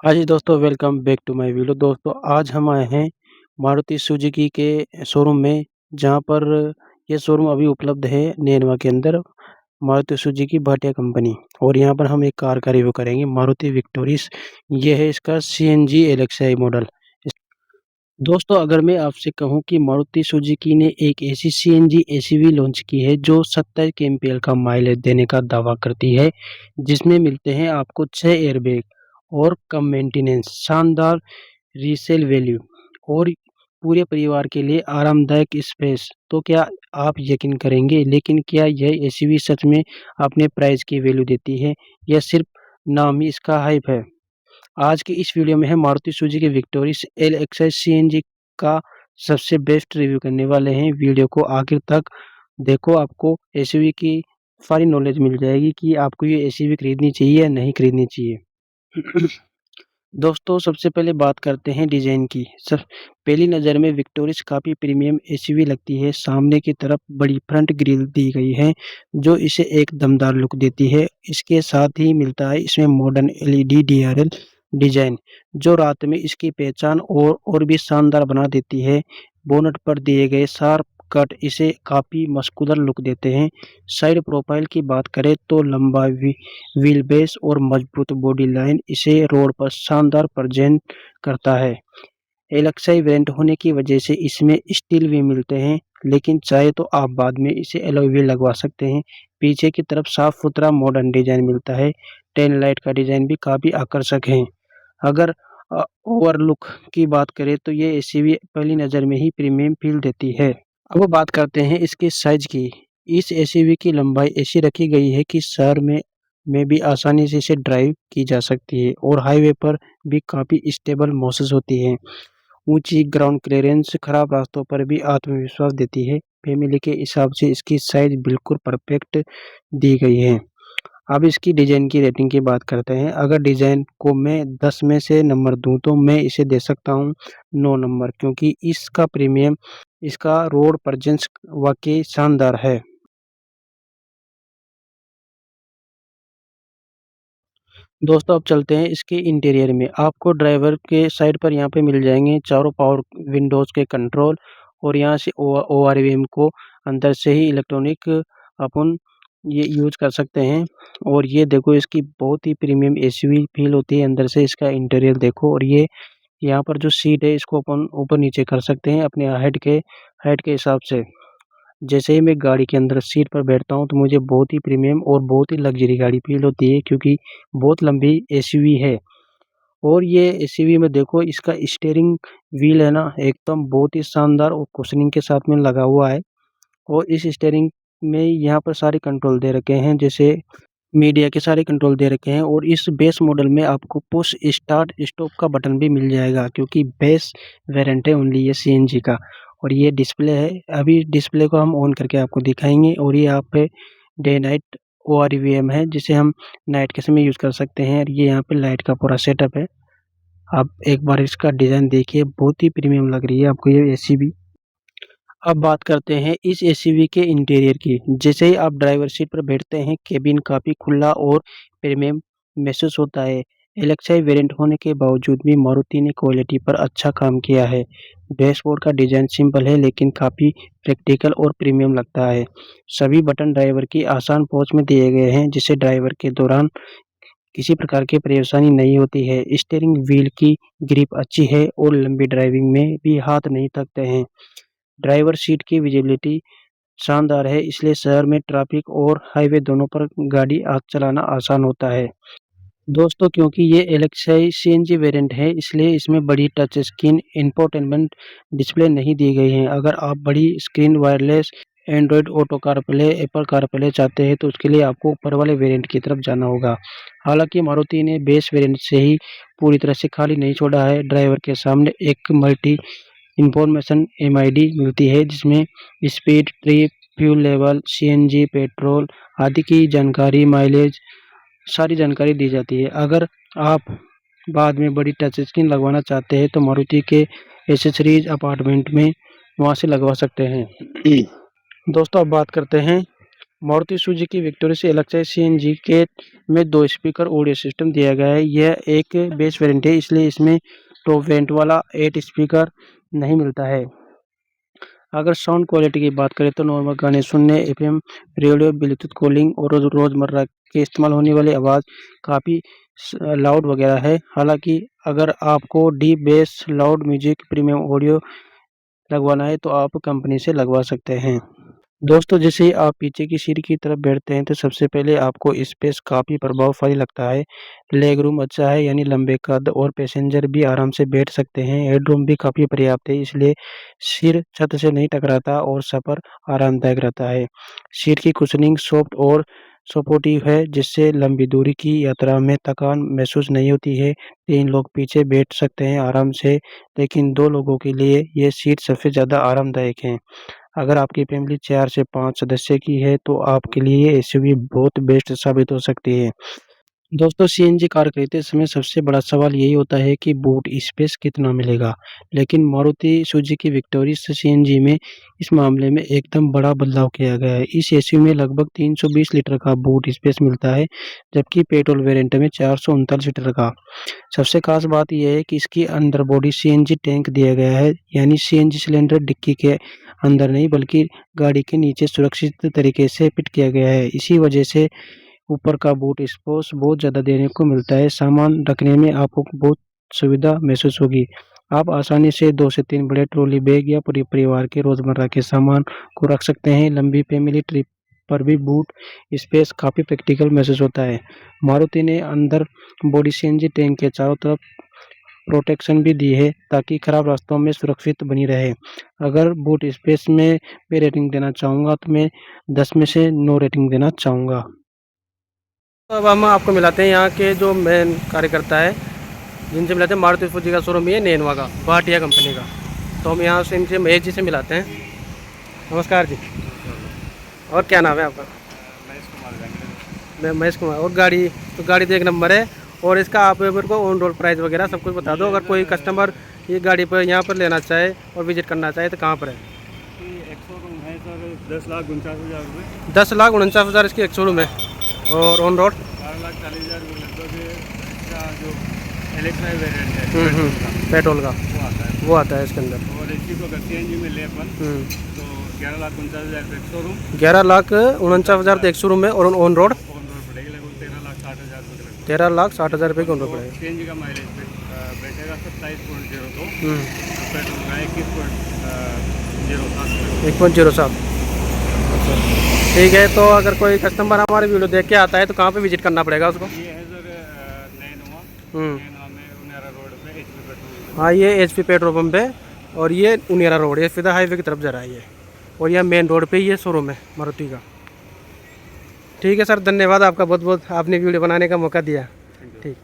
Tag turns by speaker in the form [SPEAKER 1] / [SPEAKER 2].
[SPEAKER 1] हाँ जी दोस्तों, welcome back to my video. दोस्तों आज हम आए हैं मारुति सुजुकी के शोरूम में, जहाँ पर ये शोरूम अभी उपलब्ध है नेरवा के अंदर। Maruti Suzuki Bhatia company. और यहाँ पर हम एक कार का रिव्यू करेंगे, मारुति विक्टोरिस। ये है इसका सीएनजी एलेक्साई मॉडल। दोस्तों अगर मैं आपसे कहूँ कि मारुति सुजुकी ने एक ऐसी सीएनजी एसयूवी लॉन्च की है जो 27 केएमपीएल का माइलेज देने का दावा करती है, जिसमें मिलते हैं आपको 6 एयरबैग और कम मेंटेनेंस, शानदार रीसेल वैल्यू और पूरे परिवार के लिए आरामदायक स्पेस। तो क्या आप यकीन करेंगे, लेकिन क्या यह एसयूवी सच में अपने प्राइस की वैल्यू देती है या सिर्फ नाम ही इसका हाइप है? आज की इस वीडियो में हम Maruti Suzuki Victoris LXI CNG का सबसे बेस्ट रिव्यू करने वाले हैं। वीडियो को आखिर तक देखो, आपको एसयूवी की सारी नॉलेज मिल जाएगी कि आपको ये एसयूवी खरीदनी चाहिए या नहीं खरीदनी चाहिए। दोस्तों सबसे पहले बात करते हैं डिज़ाइन की। पहली नज़र में विक्टोरिस काफ़ी प्रीमियम एसयूवी लगती है। सामने की तरफ बड़ी फ्रंट ग्रिल दी गई है जो इसे एक दमदार लुक देती है। इसके साथ ही मिलता है इसमें मॉडर्न एलईडी डीआरएल डिज़ाइन, जो रात में इसकी पहचान और भी शानदार बना देती है। बोनट पर दिए गए शार्प कट इसे काफ़ी मस्कुलर लुक देते हैं। साइड प्रोफाइल की बात करें तो लंबा व्हील बेस और मजबूत बॉडी लाइन इसे रोड पर शानदार प्रेजेंट करता है। एलएक्सआई वेरिएंट होने की वजह से इसमें स्टील व्हील मिलते हैं, लेकिन चाहे तो आप बाद में इसे एलॉय व्हील लगवा सकते हैं। पीछे की तरफ साफ सुथरा मॉडर्न डिजाइन मिलता है। टेल लाइट का डिजाइन भी काफ़ी आकर्षक है। अगर ओवरलुक की बात करें तो ये एसयूवी पहली नज़र में ही प्रीमियम फील देती है। अब बात करते हैं इसके साइज की। इस एसयूवी की लंबाई ऐसी रखी गई है कि शहर में भी आसानी से इसे ड्राइव की जा सकती है और हाईवे पर भी काफ़ी स्टेबल महसूस होती है। ऊंची ग्राउंड क्लियरेंस खराब रास्तों पर भी आत्मविश्वास देती है। फैमिली के हिसाब से इसकी साइज बिल्कुल परफेक्ट दी गई है। अब इसकी डिज़ाइन की रेटिंग की बात करते हैं। अगर डिज़ाइन को मैं 10 में से नंबर दूं तो मैं इसे दे सकता हूं 9 नंबर, क्योंकि इसका रोड प्रेजेंस वाकई शानदार है। दोस्तों अब चलते हैं इसके इंटीरियर में। आपको ड्राइवर के साइड पर यहाँ पे मिल जाएंगे चारों पावर विंडोज़ के कंट्रोल, और यहाँ से ओआरवीएम को अंदर से ही इलेक्ट्रॉनिक अपन ये यूज कर सकते हैं। और ये देखो, इसकी बहुत ही प्रीमियम एसयूवी फील होती है। अंदर से इसका इंटीरियर देखो, और ये यहाँ पर जो सीट है इसको अपन ऊपर नीचे कर सकते हैं अपने हाइट के हिसाब से। जैसे ही मैं गाड़ी के अंदर सीट पर बैठता हूँ तो मुझे बहुत ही प्रीमियम और बहुत ही लग्जरी गाड़ी फील होती है, क्योंकि बहुत लंबी एसयूवी है। और ये एसयूवी में देखो, इसका स्टीयरिंग व्हील है ना, एकदम बहुत ही शानदार और कुशनिंग के साथ में लगा हुआ है। और इस स्टीयरिंग में यहाँ पर सारे कंट्रोल दे रखे हैं, जैसे मीडिया के सारे कंट्रोल दे रखे हैं। और इस बेस मॉडल में आपको पुश स्टार्ट स्टॉप का बटन भी मिल जाएगा, क्योंकि बेस वेरिएंट है ओनली ये सीएनजी का। और ये डिस्प्ले है, अभी डिस्प्ले को हम ऑन करके आपको दिखाएंगे। और ये यहाँ पे डे नाइट ओआरवीएम है, जिसे हम नाइट के समय यूज़ कर सकते हैं। और ये यहाँ पे लाइट का पूरा सेटअप है। आप एक बार इसका डिज़ाइन देखिए, बहुत ही प्रीमियम लग रही है आपको ये एसयूवी। अब बात करते हैं इस एसयूवी के इंटीरियर की। जैसे ही आप ड्राइवर सीट पर बैठते हैं, केबिन काफ़ी खुला और प्रीमियम महसूस होता है। एलेक्साई वेरिएंट होने के बावजूद भी मारुति ने क्वालिटी पर अच्छा काम किया है। डैशबोर्ड का डिज़ाइन सिंपल है, लेकिन काफ़ी प्रैक्टिकल और प्रीमियम लगता है। सभी बटन ड्राइवर की आसान पहुंच में दिए गए हैं, जिससे ड्राइवर के दौरान किसी प्रकार की परेशानी नहीं होती है। स्टीयरिंग व्हील की ग्रिप अच्छी है और लंबी ड्राइविंग में भी हाथ नहीं थकते हैं। ड्राइवर सीट की विजिबिलिटी शानदार है, इसलिए शहर में ट्रैफिक और हाईवे दोनों पर गाड़ी चलाना आसान होता है। दोस्तों क्योंकि ये एलेक्साई सीएनजी वेरिएंट है, इसलिए इसमें बड़ी टच स्क्रीन इंफोटेनमेंट डिस्प्ले नहीं दी गई है। अगर आप बड़ी screen wireless Android auto CarPlay Apple CarPlay चाहते हैं तो उसके लिए आपको ऊपर वाले वेरिएंट की तरफ जाना होगा। हालांकि मारुति ने बेस वेरिएंट से ही पूरी तरह से खाली नहीं छोड़ा है। ड्राइवर के सामने एक मल्टी इंफॉर्मेशन एमआईडी मिलती है, जिसमें speed, trip, fuel level, CNG, petrol आदि की जानकारी, माइलेज, सारी जानकारी दी जाती है। अगर आप बाद में बड़ी टच स्क्रीन लगवाना चाहते हैं तो मारुति के एसेसरीज अपार्टमेंट में वहाँ से लगवा सकते हैं। दोस्तों अब बात करते हैं मारुति सुजुकी विक्टोरिया से अलग से सीएनजी के में 2 स्पीकर ऑडियो सिस्टम दिया गया है। यह एक बेस वेरिएंट है, इसलिए इसमें टॉप वेरिएंट वाला 8 स्पीकर नहीं मिलता है। अगर साउंड क्वालिटी की बात करें तो नॉर्मल गाने सुनने, एफएम रेडियो, ब्लूटूथ कॉलिंग और रोज़मर्रा के इस्तेमाल होने वाली आवाज़ काफ़ी लाउड वगैरह है। हालाँकि अगर आपको deep base, loud music, premium audio लगवाना है तो आप कंपनी से लगवा सकते हैं। दोस्तों, जैसे ही आप पीछे की सीट की तरफ बैठते हैं तो सबसे पहले आपको स्पेस काफ़ी प्रभावशाली लगता है। लेग रूम अच्छा है, यानी लंबे कद और पैसेंजर भी आराम से बैठ सकते हैं। हेडरूम भी काफ़ी पर्याप्त है, इसलिए सिर छत से नहीं टकराता और सफ़र आरामदायक रहता है। सीट की कुशनिंग सॉफ्ट और सपोर्टिव है, जिससे लंबी दूरी की यात्रा में थकान महसूस नहीं होती है। 3 लोग पीछे बैठ सकते हैं आराम से, लेकिन 2 लोगों के लिए ये सीट सबसे ज़्यादा आरामदायक है। अगर आपकी फैमिली 4 से 5 सदस्य की है तो आपके लिए ये एसयूवी बहुत बेस्ट साबित हो सकती है। दोस्तों, सीएनजी कार खरीदते समय सबसे बड़ा सवाल यही होता है कि बूट स्पेस कितना मिलेगा। लेकिन मारुति सुजुकी विक्टोरिया सीएनजी में इस मामले में एकदम बड़ा बदलाव किया गया है। इस एसयूवी में लगभग 320 लीटर का बूट स्पेस मिलता है, जबकि पेट्रोल वेरिएंट में 439 लीटर का। सबसे खास बात यह है कि इसकी अंडर बॉडी सीएनजी टैंक दिया गया है, यानी सीएनजी सिलेंडर डिक्की के अंदर नहीं बल्कि गाड़ी के नीचे सुरक्षित तरीके से फिट किया गया है। इसी वजह से ऊपर का बूट स्पेस बहुत ज़्यादा देने को मिलता है। सामान रखने में आपको बहुत सुविधा महसूस होगी। आप आसानी से 2 से 3 बड़े ट्रॉली बैग या पूरे परिवार के रोज़मर्रा के सामान को रख सकते हैं। लंबी फैमिली ट्रिप पर भी बूट स्पेस काफ़ी प्रैक्टिकल महसूस होता है। मारुति ने अंदर बॉडी सीएनजी टैंक के चारों तरफ प्रोटेक्शन भी दी है, ताकि खराब रास्तों में सुरक्षित बनी रहे। अगर बूट स्पेस में मैं रेटिंग देना चाहूँगा तो मैं 10 में से 9 रेटिंग देना चाहूँगा। तो अब हम आपको मिलाते हैं यहाँ के जो मेन कार्यकर्ता है, जिनसे मिलाते हैं। मारुति सुजुकी का शोरूम ही है नेनवा का, भाटिया कंपनी का। तो हम यहाँ से इनसे महेश जी से मिलाते हैं। नमस्कार जी। और क्या नाम है आपका? मैं महेश कुमार। और गाड़ी तो एक नंबर है। और इसका आप मेरे को ऑन रोड प्राइस वगैरह सब कुछ बता दो। अगर कोई कस्टमर ये गाड़ी पर यहाँ पर लेना चाहे और विजिट करना चाहे तो कहाँ पर है?
[SPEAKER 2] एक शोरूम है सर, 10,49,000 रुपये।
[SPEAKER 1] 10,49,000 इसकी एक शोरूम है। और ऑन रोड
[SPEAKER 2] 12,40,000 लगभग। इसका जो एलेक्ट्रा वेरिएंट है
[SPEAKER 1] पेट्रोल का
[SPEAKER 2] वो आता है
[SPEAKER 1] इसके अंदर।
[SPEAKER 2] और इसी को अगर सीएनजी में ले अपन तो 11,49,000 एक शोरूम,
[SPEAKER 1] 11,49,000 तो एक शोरूम है। और ऑन रोड
[SPEAKER 2] ऑन रोड पड़ेगी लगभग 13,60,000 रुपये।
[SPEAKER 1] 13,60,000 रुपये की ऑन रोड पड़ेगा।
[SPEAKER 2] सीएनजी का माइलेज बैठेगा 27.02, पेट्रोल का 21.07।
[SPEAKER 1] ठीक है, तो अगर कोई कस्टमर हमारे वीडियो देख के आता है तो कहाँ पे विजिट करना पड़ेगा उसको?
[SPEAKER 2] ये है सर नैनवा में उनेरा रोड पे एचपी पेट्रोल।
[SPEAKER 1] हाँ, ये एचपी पेट्रोल पंप है और ये उनेरा रोड, ये सीधा हाईवे की तरफ जा रहा है ये। और यह मेन रोड पे ये शोरूम है मारुति का। ठीक है सर, धन्यवाद आपका बहुत बहुत, आपने वीडियो बनाने का मौका दिया। ठीक।